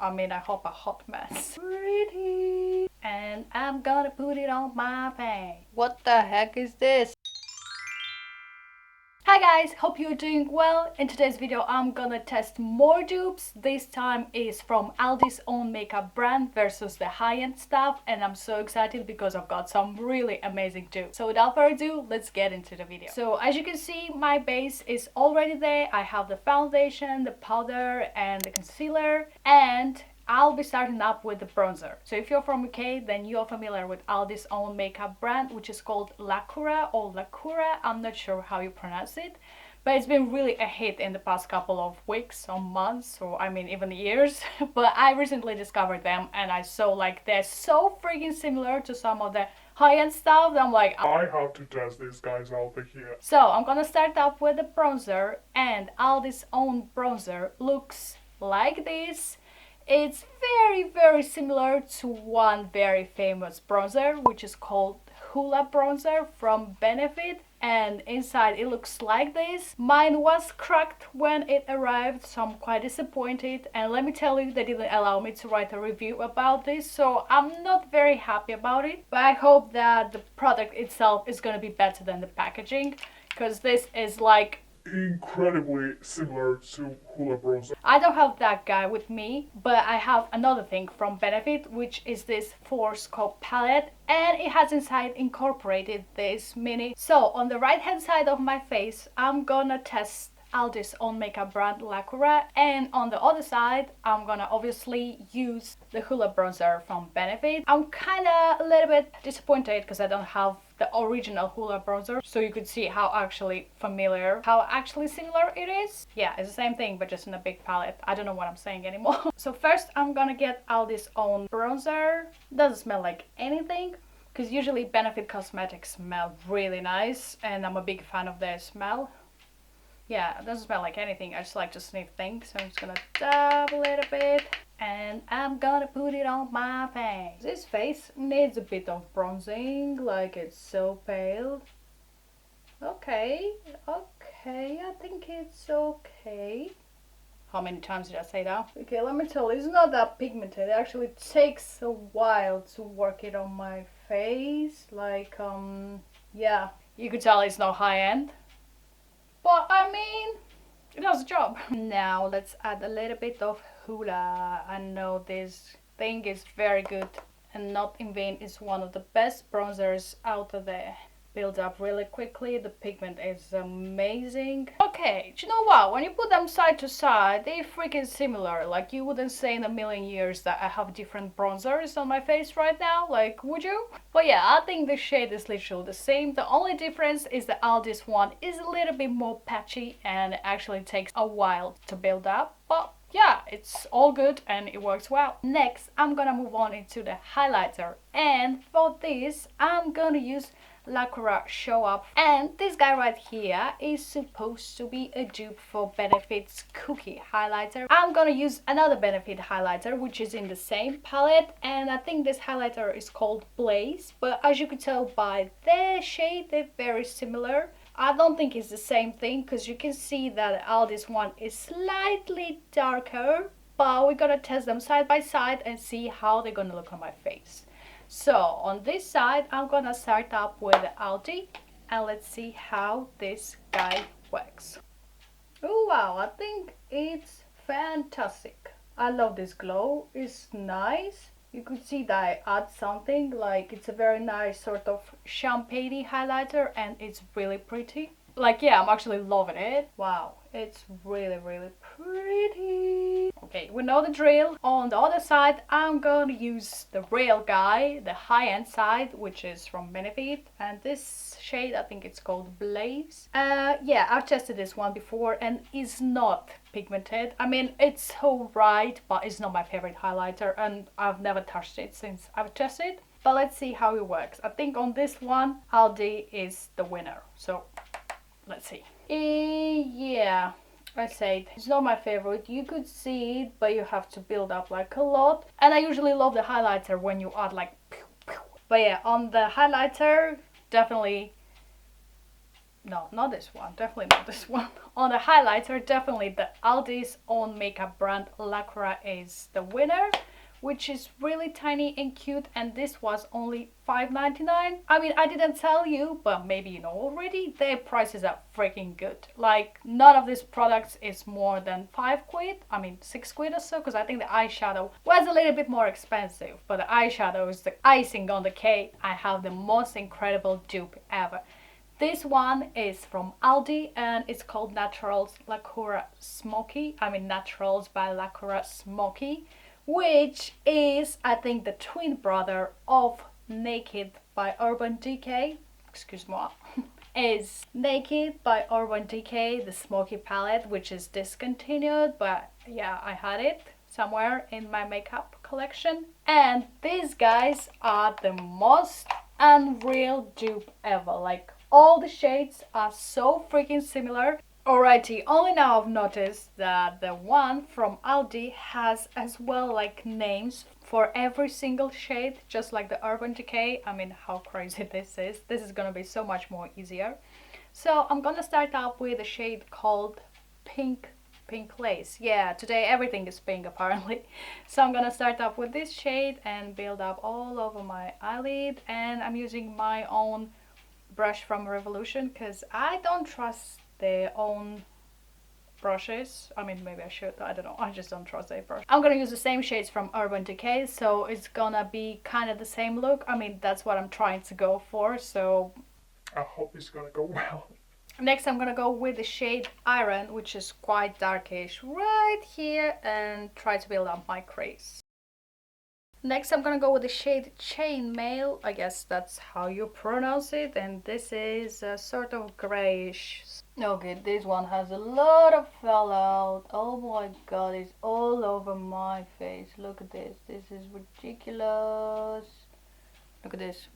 I mean, I hope a hot mess. Pretty. And I'm gonna put it on my face. What the heck is this? Hi guys, hope you're doing well. In today's video I'm gonna test more dupes. This time is from Aldi's own makeup brand versus the high-end stuff, and I'm so excited because I've got some really amazing dupes. So without further ado, let's get into the video. So as you can see, my base is already there. I have the foundation, the powder and the concealer, and I'll be starting up with the bronzer. So if you're from UK, then you're familiar with Aldi's own makeup brand, which is called Lacura or Lacura. I'm not sure how you pronounce it, but it's been really a hit in the past couple of weeks or months, or I mean even years. But I recently discovered them and I saw like they're so freaking similar to some of the high-end stuff that I'm like, I have to test these guys over here. So I'm gonna start up with the bronzer, and Aldi's own bronzer looks like this. It's very similar to one very famous bronzer, which is called Hula bronzer from Benefit, and inside it looks like this. Mine was cracked when it arrived, so I'm quite disappointed, and let me tell you, they didn't allow me to write a review about this, so I'm not very happy about it, but I hope that the product itself is gonna be better than the packaging, because this is like incredibly similar to Hula bronzer. I don't have that guy with me, but I have another thing from Benefit, which is this 4-scope palette, and it has inside incorporated this mini. So on the right hand side of my face, I'm gonna test Aldi's own makeup brand Lacura, and on the other side I'm gonna obviously use the Hula bronzer from Benefit. I'm kinda a little bit disappointed because I don't have the original Hula bronzer, so you could see how actually similar it is. Yeah, it's the same thing but just in a big palette. I don't know what I'm saying anymore. So first I'm gonna get Aldi's own bronzer. Doesn't smell like anything, because usually Benefit cosmetics smell really nice and I'm a big fan of their smell. Yeah, it doesn't smell like anything. I just like to sniff things. So I'm just gonna dab a little bit and I'm gonna put it on my face. This face needs a bit of bronzing, like it's so pale. Okay, I think it's okay. How many times did I say that? Okay, let me tell you, it's not that pigmented. It actually takes a while to work it on my face. Like, yeah, you could tell it's not high-end. But I mean, it does the job. Now let's add a little bit of Hula. I know this thing is very good, and not in vain is one of the best bronzers out there. Build up really quickly, the pigment is amazing. Okay, do you know what? When you put them side to side, they're freaking similar. Like, you wouldn't say in a million years that I have different bronzers on my face right now, like, would you? But yeah, I think the shade is literally the same. The only difference is the Aldi's one is a little bit more patchy and it actually takes a while to build up, but yeah, it's all good and it works well. Next, I'm gonna move on into the highlighter, and for this I'm gonna use Lacura Show Up, and this guy right here is supposed to be a dupe for Benefit's Cookie highlighter. I'm gonna use another Benefit highlighter which is in the same palette, and I think this highlighter is called Blaze, but as you could tell by their shade, they're very similar. I don't think it's the same thing because you can see that Aldi's one is slightly darker, but we're gonna test them side by side and see how they're gonna look on my face. So on this side, I'm gonna start up with Aldi, and let's see how this guy works. Oh wow, I think it's fantastic. I love this glow, it's nice. You could see that I add something, like it's a very nice sort of champagne highlighter and it's really pretty. Like, yeah, I'm actually loving it. Wow, it's really pretty. Okay, we know the drill. On the other side, I'm gonna use the real guy, the high-end side, which is from Benefit, and this shade, I think it's called Blaze. Yeah, I've tested this one before and it's not pigmented. I mean, it's alright, but it's not my favorite highlighter and I've never touched it since I've tested it. But let's see how it works. I think on this one, Aldi is the winner. So let's see. Yeah, I said it's not my favorite. You could see it, but you have to build up like a lot. And I usually love the highlighter when you add like pew, pew. But yeah, on the highlighter, definitely no, not this one, definitely not this one. On the highlighter, definitely the Aldi's own makeup brand Lacura is the winner, which is really tiny and cute, and this was only $5.99. I mean, I didn't tell you, but maybe you know already, their prices are freaking good. Like, none of these products is more than 5 quid, I mean 6 quid or so, because I think the eyeshadow was a little bit more expensive, but the eyeshadow is the icing on the cake. I have the most incredible dupe ever. This one is from Aldi and it's called Naturals Lacura Smoky. I mean Naturals by Lacura Smoky, which is, I think, the twin brother of Naked by Urban Decay. Excuse me. Is Naked by Urban Decay, the Smoky palette, which is discontinued, but yeah, I had it somewhere in my makeup collection. And these guys are the most unreal dupe ever. Like, all the shades are so freaking similar. Alrighty, only now I've noticed that the one from Aldi has as well like names for every single shade, just like the Urban Decay. I mean, how crazy this is. This is gonna be so much more easier. So I'm gonna start up with a shade called Pink Lace. Yeah, today everything is pink apparently. So I'm gonna start up with this shade and build up all over my eyelid, and I'm using my own brush from Revolution because I don't trust their own brushes. I mean, maybe I should, I don't know, I just don't trust their brush. I'm gonna use the same shades from Urban Decay, so it's gonna be kind of the same look. I mean, that's what I'm trying to go for, so I hope it's gonna go well. next I'm gonna go with the shade Iron, which is quite darkish right here, and try to build up my crease. Next I'm gonna go with the shade Chainmail, I guess that's how you pronounce it, and this is a sort of grayish. Okay, this one has a lot of fallout. Oh my god, it's all over my face. Look at this, this is ridiculous. Look at this.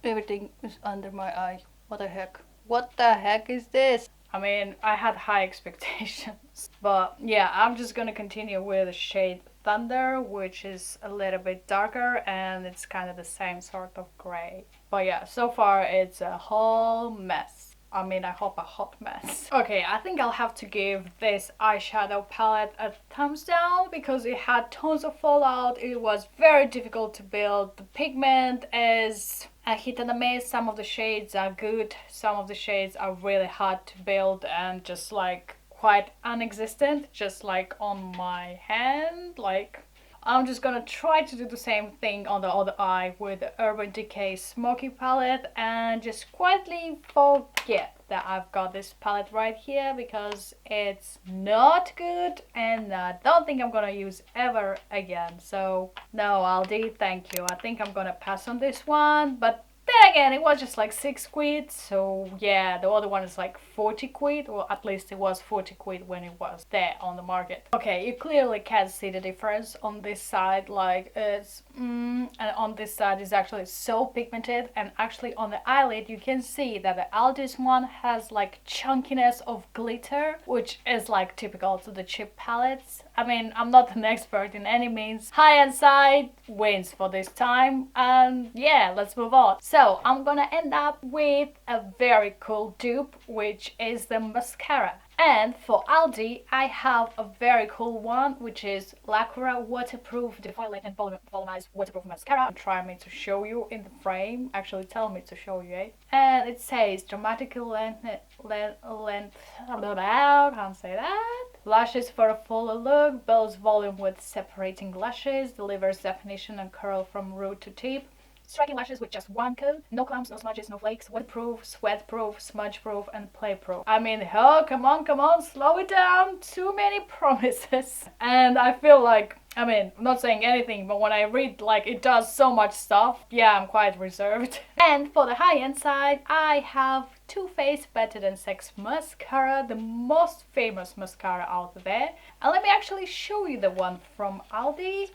Everything is under my eye. What the heck? What the heck is this? I mean, I had high expectations. But yeah, I'm just gonna continue with the shade Thunder, which is a little bit darker and it's kind of the same sort of gray. But yeah, so far it's a whole mess. I mean, I hope a hot mess. Okay, I think I'll have to give this eyeshadow palette a thumbs down because it had tons of fallout. It was very difficult to build. The pigment is a hit and a miss. Some of the shades are good, some of the shades are really hard to build and just like quite non-existent, just like on my hand. Like, I'm just gonna try to do the same thing on the other eye with the Urban Decay Smoky palette and just quietly forget that I've got this palette right here because it's not good and I don't think I'm gonna use ever again. So no, Aldi, thank you. I think I'm gonna pass on this one, but then again, it was just like 6 quid, so yeah, the other one is like 40 quid, or at least it was 40 quid when it was there on the market. Okay, you clearly can see the difference on this side, like it's, and on this side is actually so pigmented, and actually on the eyelid you can see that the Aldi's one has like chunkiness of glitter, which is like typical to the cheap palettes. I mean, I'm not an expert in any means. High-end side wins for this time, and yeah, let's move on. So I'm gonna end up with a very cool dupe, which is the mascara. And for Aldi, I have a very cool one, which is Lacura Waterproof Defoliate and Volumized Waterproof Mascara. Try me to show you in the frame. Actually, tell me to show you, eh? And it says dramatically can't say that. Lashes for a fuller look, builds volume with separating lashes, delivers definition and curl from root to tip. Striking lashes with just one coat, no clumps, no smudges, no flakes, waterproof, sweat-proof, smudge-proof, and play-proof. I mean, oh, come on, slow it down, too many promises. And I feel like, I mean, I'm not saying anything, but when I read like it does so much stuff, yeah, I'm quite reserved. And for the high-end side, I have Too Faced Better Than Sex Mascara, the most famous mascara out there. And let me actually show you the one from Aldi.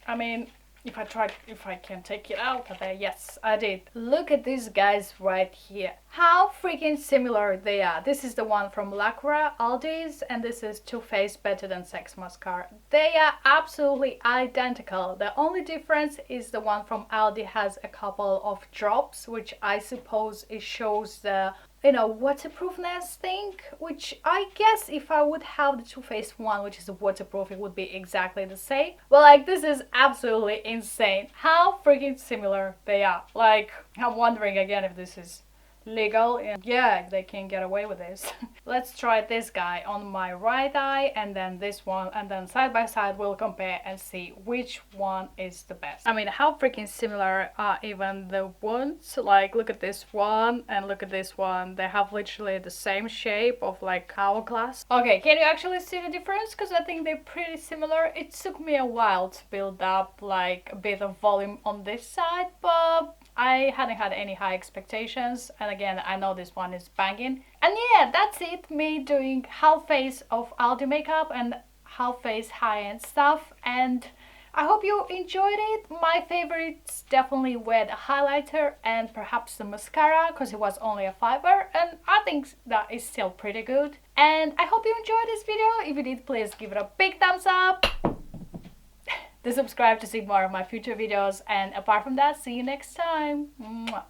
I mean, if I can take it out, but yes, I did. Look at these guys right here. How freaking similar they are. This is the one from Lacura, Aldi's, and this is Too Faced Better Than Sex Mascara. They are absolutely identical. The only difference is the one from Aldi has a couple of drops, which I suppose it shows the waterproofness thing, which I guess if I would have the Too Faced one, which is waterproof, it would be exactly the same. But like, this is absolutely insane how freaking similar they are. Like, I'm wondering again if this is legal, and yeah, they can get away with this. Let's try this guy on my right eye and then this one, and then side by side we'll compare and see which one is the best. I mean, how freaking similar are even the ones? Like, look at this one and look at this one. They have literally the same shape of like hourglass. Okay, can you actually see the difference? Because I think they're pretty similar. It took me a while to build up like a bit of volume on this side, but I hadn't had any high expectations, and again, I know this one is banging. And yeah, that's it, me doing half face of Aldi makeup and half face high-end stuff, and I hope you enjoyed it. My favorites definitely were the highlighter and perhaps the mascara, because it was only a $5, and I think that is still pretty good. And I hope you enjoyed this video. If you did, please give it a big thumbs up. Do subscribe to see more of my future videos, and apart from that, see you next time. Mwah.